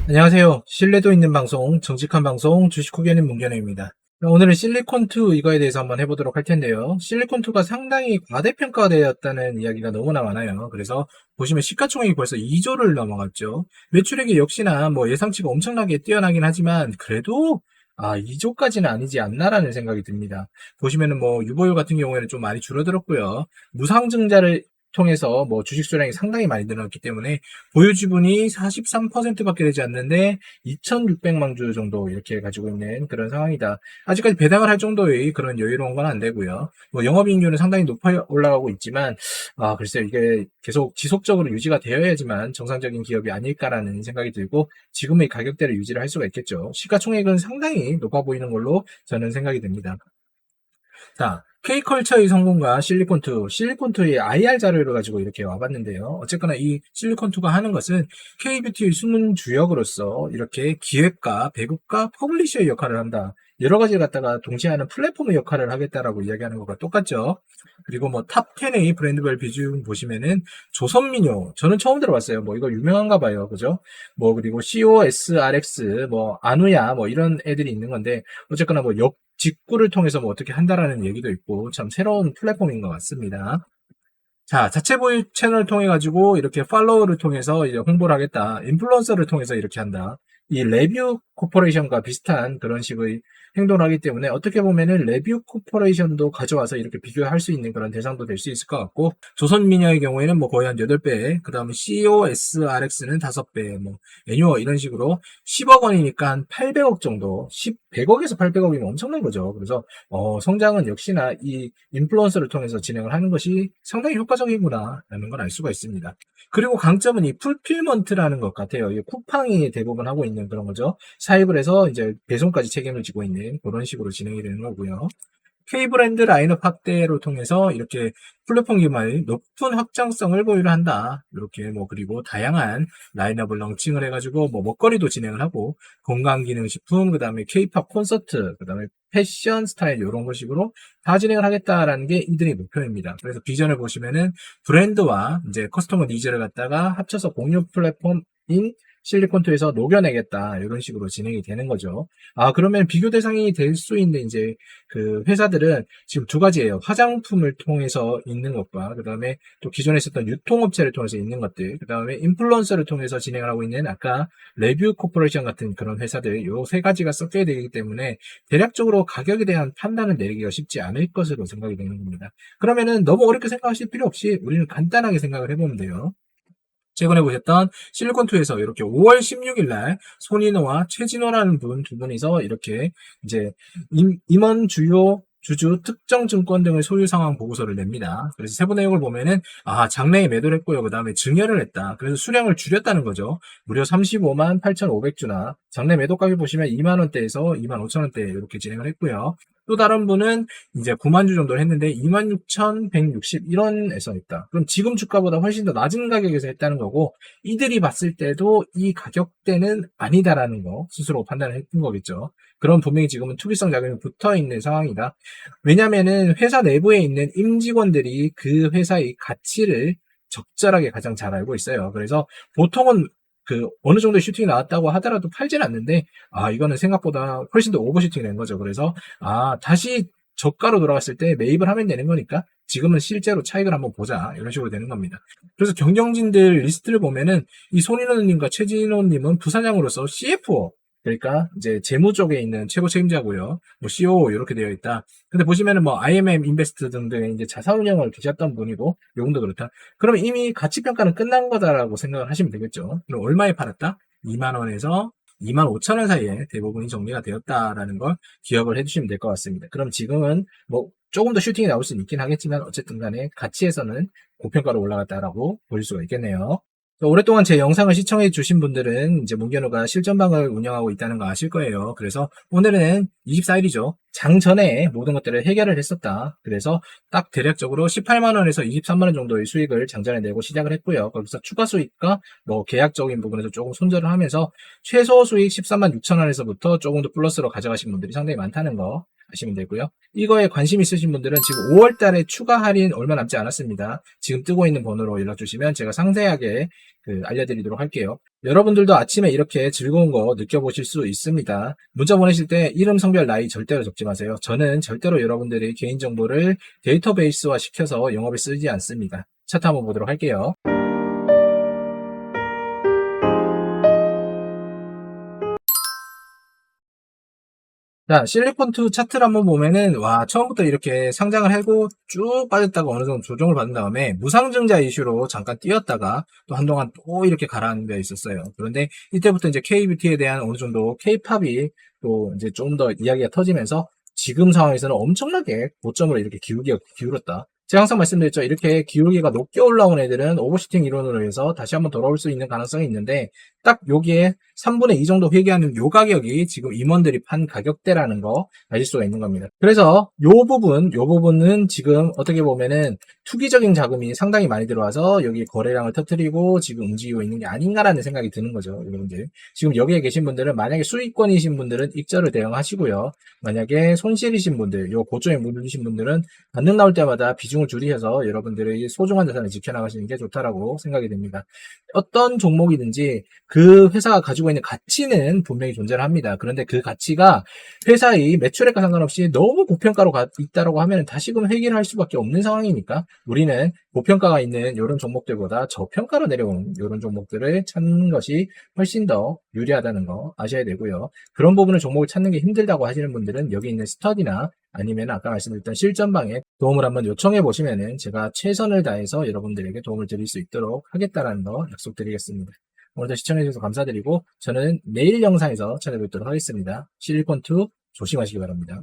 안녕하세요. 신뢰도 있는 방송, 정직한 방송, 주식 후기는 문견혜입니다. 오늘은 실리콘2 이거에 대해서 한번 해보도록 할 텐데요. 실리콘2가 상당히 과대평가되었다는 이야기가 너무나 많아요. 그래서 보시면 시가총액이 벌써 2조를 넘어갔죠. 매출액이 역시나 뭐 예상치가 엄청나게 뛰어나긴 하지만 그래도 2조까지는 아니지 않나라는 생각이 듭니다. 보시면은 뭐 유보율 같은 경우에는 좀 많이 줄어들었고요. 무상증자를 통해서 뭐 주식 수량이 상당히 많이 늘어났기 때문에 보유 지분이 43%밖에 되지 않는데 2,600만 주 정도 이렇게 가지고 있는 그런 상황이다. 아직까지 배당을 할 정도의 그런 여유로운 건 안 되고요. 뭐 영업이익률은 상당히 높아 올라가고 있지만 글쎄요, 이게 계속 지속적으로 유지가 되어야지만 정상적인 기업이 아닐까라는 생각이 들고 지금의 가격대를 유지를 할 수가 있겠죠. 시가총액은 상당히 높아 보이는 걸로 저는 생각이 됩니다. 자, K컬처의 성공과 실리콘2의 IR 자료를 가지고 이렇게 와봤는데요. 어쨌거나 이 실리콘2가 하는 것은 K뷰티의 숨은 주역으로서 이렇게 기획가, 배급가, 퍼블리셔의 역할을 한다. 여러 가지를 갖다가 동시에 하는 플랫폼의 역할을 하겠다라고 이야기하는 것과 똑같죠. 그리고 뭐 탑 10의 브랜드별 비중 보시면은 조선민요. 저는 처음 들어봤어요. 뭐 이거 유명한가 봐요. 그죠? 뭐 그리고 COSRX, 뭐 아누야, 뭐 이런 애들이 있는 건데 어쨌거나 뭐 직구를 통해서 뭐 어떻게 한다라는 얘기도 있고 참 새로운 플랫폼인 것 같습니다. 자, 자체 보유 채널을 통해 가지고 이렇게 팔로워를 통해서 이제 홍보를 하겠다. 인플루언서를 통해서 이렇게 한다. 이 레뷰 코퍼레이션과 비슷한 그런 식의 행동을 하기 때문에 어떻게 보면은 레뷰 코퍼레이션도 가져와서 이렇게 비교할 수 있는 그런 대상도 될 수 있을 것 같고 조선미녀의 경우에는 뭐 거의 한 8배, 그 다음에 COSRX는 5배, 뭐 애뉴어 이런 식으로 10억 원이니까 한 800억 정도, 100억에서 800억이면 엄청난 거죠. 그래서 성장은 역시나 이 인플루언서를 통해서 진행을 하는 것이 상당히 효과적이구나라는 걸 알 수가 있습니다. 그리고 강점은 이 풀필먼트라는 것 같아요. 이 쿠팡이 대부분 하고 있는 그런 거죠. 사입을 해서 이제 배송까지 책임을 지고 있는 그런 식으로 진행이 되는 거고요. K브랜드 라인업 확대로 통해서 이렇게 플랫폼 기반의 높은 확장성을 보유를 한다. 이렇게 뭐 그리고 다양한 라인업을 런칭을 해가지고 뭐 먹거리도 진행을 하고 건강기능식품, 그다음에 K-팝 콘서트, 그다음에 패션 스타일 이런 것식으로 다 진행을 하겠다라는 게 이들의 목표입니다. 그래서 비전을 보시면은 브랜드와 이제 커스터머 니즈를 갖다가 합쳐서 공유 플랫폼인 실리콘투에서 녹여내겠다 이런 식으로 진행이 되는 거죠. 그러면 비교 대상이 될 수 있는 이제 그 회사들은 지금 두 가지예요. 화장품을 통해서 있는 것과 그다음에 또 기존에 있었던 유통업체를 통해서 있는 것들, 그다음에 인플루언서를 통해서 진행을 하고 있는 아까 레뷰 코퍼레이션 같은 그런 회사들 요 세 가지가 섞여야 되기 때문에 대략적으로 가격에 대한 판단을 내리기가 쉽지 않을 것으로 생각이 되는 겁니다. 그러면은 너무 어렵게 생각하실 필요 없이 우리는 간단하게 생각을 해보면 돼요. 최근에 보셨던 실리콘투에서 이렇게 5월 16일 날 손인호와 최진호라는 두 분이서 이렇게 이제 임원 주요 주주 특정 증권 등의 소유 상황 보고서를 냅니다. 그래서 세부 내용을 보면은 장래에 매도를 했고요. 그 다음에 증여를 했다. 그래서 수량을 줄였다는 거죠. 무려 35만 8,500주나 장래 매도 가격 보시면 2만 원대에서 2만 5천 원대 이렇게 진행을 했고요. 또 다른 분은 이제 9만 주 정도 했는데 26,161원에서 했다. 그럼 지금 주가보다 훨씬 더 낮은 가격에서 했다는 거고 이들이 봤을 때도 이 가격대는 아니다라는 거 스스로 판단을 했던 거겠죠. 그럼 분명히 지금은 투기성 자금이 붙어 있는 상황이다. 왜냐면은 회사 내부에 있는 임직원들이 그 회사의 가치를 적절하게 가장 잘 알고 있어요. 그래서 보통은 그 어느 정도 슈팅이 나왔다고 하더라도 팔진 않는데 이거는 생각보다 훨씬 더 오버슈팅이 된 거죠. 그래서 다시 저가로 돌아갔을 때 매입을 하면 되는 거니까 지금은 실제로 차익을 한번 보자 이런 식으로 되는 겁니다. 그래서 경영진들 리스트를 보면은 이 손인호님과 최진호님은 부사장으로서 CFO 그러니까 이제 재무 쪽에 있는 최고 책임자고요. 뭐 COO 이렇게 되어 있다. 근데 보시면은 뭐 IMM 인베스트 등등의 이제 자산 운영을 계셨던 분이고 요금도 그렇다. 그럼 이미 가치 평가는 끝난 거다라고 생각을 하시면 되겠죠. 그럼 얼마에 팔았다? 2만 원에서 2만 5천 원 사이에 대부분이 정리가 되었다라는 걸 기억을 해주시면 될 것 같습니다. 그럼 지금은 뭐 조금 더 슈팅이 나올 수는 있긴 하겠지만 어쨌든 간에 가치에서는 고평가로 올라갔다라고 볼 수가 있겠네요. 오랫동안 제 영상을 시청해 주신 분들은 이제 문견호가 실전방을 운영하고 있다는 거 아실 거예요. 그래서 오늘은 24일이죠. 장 전에 모든 것들을 해결을 했었다. 그래서 딱 대략적으로 18만 원에서 23만 원 정도의 수익을 장전에 내고 시작을 했고요. 거기서 추가 수익과 뭐 계약적인 부분에서 조금 손절을 하면서 최소 수익 13만 6천 원에서부터 조금 더 플러스로 가져가신 분들이 상당히 많다는 거. 하시면 되고요. 이거에 관심 있으신 분들은 지금 5월 달에 추가 할인 얼마 남지 않았습니다. 지금 뜨고 있는 번호로 연락 주시면 제가 상세하게 알려드리도록 할게요. 여러분들도 아침에 이렇게 즐거운 거 느껴보실 수 있습니다. 문자 보내실 때 이름, 성별, 나이 절대로 적지 마세요. 저는 절대로 여러분들의 개인정보를 데이터베이스화 시켜서 영업에 쓰지 않습니다. 차트 한번 보도록 할게요. 자, 실리콘2 차트를 한번 보면은, 와, 처음부터 이렇게 상장을 하고 쭉 빠졌다가 어느 정도 조정을 받은 다음에 무상증자 이슈로 잠깐 뛰었다가 또 한동안 또 이렇게 가라앉은 데 있었어요. 그런데 이때부터 이제 KBT에 대한 어느 정도 K-팝이 또 이제 좀 더 이야기가 터지면서 지금 상황에서는 엄청나게 고점으로 이렇게 기울었다. 제가 항상 말씀드렸죠. 이렇게 기울기가 높게 올라온 애들은 오버슈팅 이론으로 해서 다시 한번 돌아올 수 있는 가능성이 있는데 딱 여기에 3분의 2 정도 회귀하는 요 가격이 지금 임원들이 판 가격대라는 거 아실 수가 있는 겁니다. 그래서 요 부분은 지금 어떻게 보면은 투기적인 자금이 상당히 많이 들어와서 여기 거래량을 터뜨리고 지금 움직이고 있는 게 아닌가라는 생각이 드는 거죠. 여러분들. 지금 여기에 계신 분들은 만약에 수익권이신 분들은 익절을 대응하시고요. 만약에 손실이신 분들, 요 고점에 물리신 분들은 반등 나올 때마다 비중을 줄이셔서 여러분들의 소중한 자산을 지켜나가시는 게 좋다라고 생각이 됩니다. 어떤 종목이든지 그 회사가 가지고 있는 가치는 분명히 존재를 합니다. 그런데 그 가치가 회사의 매출액과 상관없이 너무 고평가로 있다라고 하면 다시금 회귀를 할 수밖에 없는 상황이니까 우리는 고평가가 있는 이런 종목들보다 저평가로 내려온 이런 종목들을 찾는 것이 훨씬 더 유리하다는 거 아셔야 되고요. 그런 부분을 종목을 찾는 게 힘들다고 하시는 분들은 여기 있는 스터디나 아니면 아까 말씀드렸던 실전방에 도움을 한번 요청해 보시면은 제가 최선을 다해서 여러분들에게 도움을 드릴 수 있도록 하겠다라는 거 약속드리겠습니다. 오늘도 시청해주셔서 감사드리고 저는 내일 영상에서 찾아뵙도록 하겠습니다. 실리콘2 조심하시기 바랍니다.